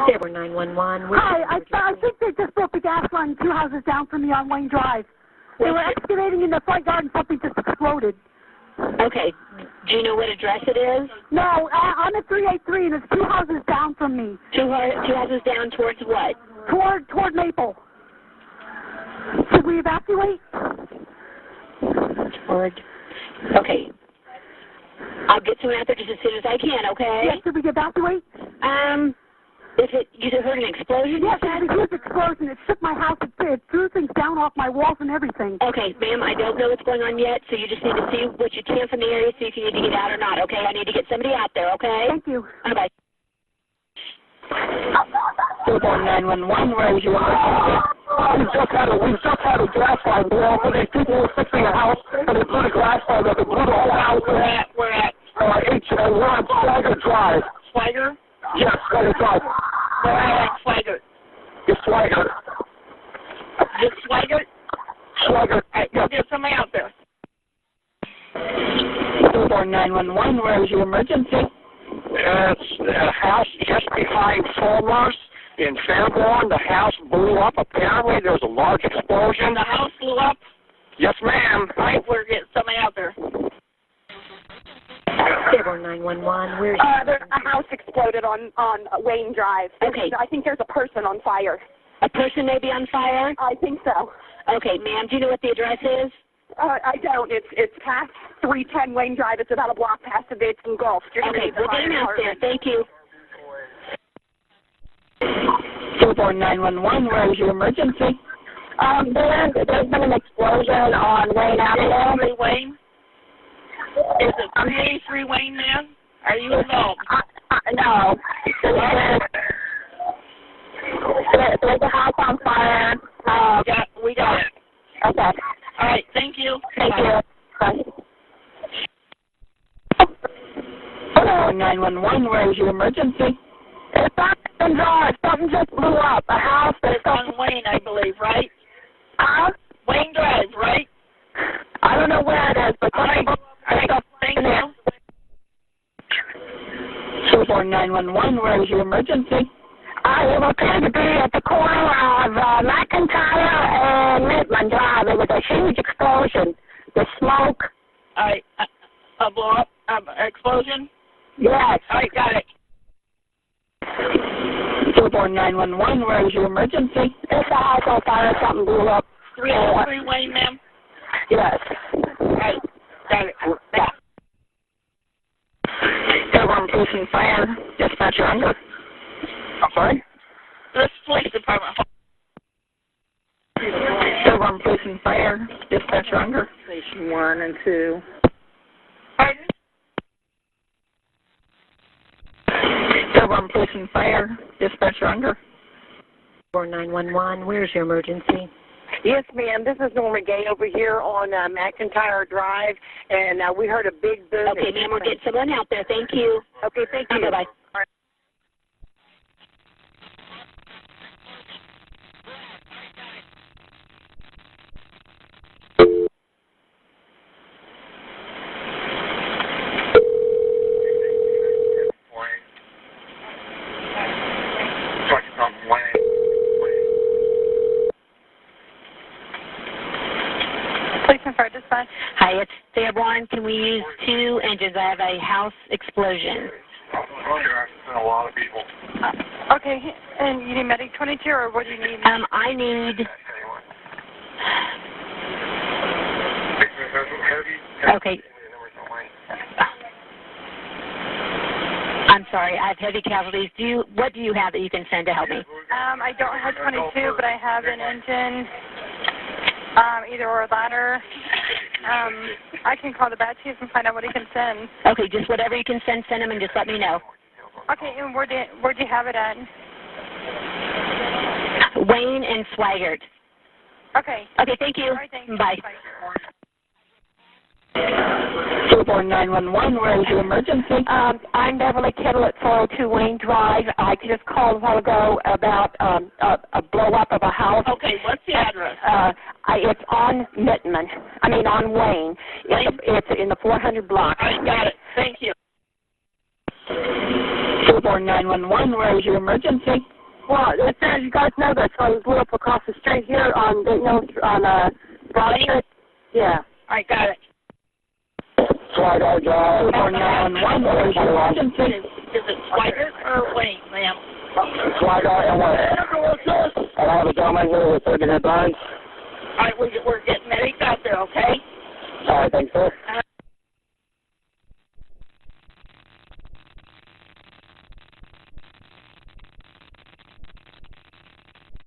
Fairborn 911. Hi, I think they just broke the gas line 2 houses down from me on Wayne Drive. They were excavating in the front yard and something just exploded. Okay. Do you know what address it is? No, I'm at 383 and it's 2 houses down from me. Two houses down towards what? Toward Maple. Should we evacuate? Okay. I'll get someone out there just as soon as I can, okay? Yes, should we evacuate? You heard an explosion? Yes, it was a huge explosion. It shook my house. It threw things down off my walls and everything. Okay, ma'am, I don't know what's going on yet, so you just need to see what you can from the area, see if you need to get out or not, okay? I need to get somebody out there, okay? Thank you. Bye-bye. Fairborn 911, where is your We just had a glass line blow up. These people were fixing a house, and they blew the glass line up. They blew the whole house. Where at? We're on Swagger Drive. Swagger? Yes, Swagger Drive. Where at Swagger? It's Swagger. Just Swagger? Swagger. All right, we'll get somebody out there. Fairborn 911, where is your emergency? It's a house just behind Fulmer's in Fairborn. The house blew up. Apparently, there was a large explosion. The house blew up? Yes, ma'am. All right, we're getting somebody out there. Fairborn 911, where's there's a house exploded on Wayne Drive. Okay. I think there's a person on fire. A person may be on fire? I think so. Okay, ma'am, do you know what the address is? I don't. It's past 310 Wayne Drive. It's about a block past the Bates and Gulf. Okay, we'll get him out there. Thank you. Fairborn 911, where is your emergency? There's been an explosion on Wayne Avenue. Wayne? Is it 383 Wayne, man? Are you involved? No. There's a house on fire. We got it. Okay. All right, thank you. Thank you. Bye. Hello, 911, where is your emergency? It's on Drive. Something just blew up. A house that's on Wayne, I believe, right? Wayne Drive, right? I don't know where it is, but thank you. Fairborn 911, where is your emergency? It appeared to be at the corner of McIntyre and Midland Drive. It was a huge explosion. The smoke. All right, a blow up, explosion? Yes. All right, got it. Fairborn 911, where is your emergency? It's a house on fire. Something blew up. 303 Wayne, ma'am? Yes. All right, got it. Yeah. Fairborn Police and Fire, dispatcher under. I'm sorry? This police department. Fairborn Police and Fire, dispatcher under. Station 1 and 2. Pardon? Fairborn Police and Fire, dispatcher under. Fairborn 911, where's your emergency? Yes, ma'am. This is Norma Gay over here on McIntyre Drive, and we heard a big boom. Okay, ma'am, we're getting someone out there. Thank you. Okay, thank you. Bye-bye. Hi, it's Fairborn. Can we use 2 engines? I have a house explosion. A lot of people. Okay, and you need Medic 22, or what do you need? I need... Okay. I'm sorry, I have heavy casualties. What do you have that you can send to help me? I don't have 22, but I have an engine, either or a ladder. I can call the bad chief and find out what he can send. Okay, just whatever you can send him and just let me know. Okay, and where'd you have it at? Wayne and Swaggart. Okay. Okay, thank you. All right, thanks. Bye. Fairborn 911, where is your emergency? I'm Beverly Kittle at 402 Wayne Drive. I just called a while ago about a blow-up of a house. Okay, what's the address? It's on on Wayne. It's in the 400 block. I got it. Thank you. Fairborn 911, where is your emergency? Well, as soon as you guys know that, so I blew up across the street here on Broad Street. Yeah. I got it. Slider Drive. Fairborn 911, where is your emergency? Is it Slider or Wayne, ma'am? Slider and Wayne. I have a gentleman here with 30 headlines. All right, we're getting medics out there, okay? All right, thanks, sir.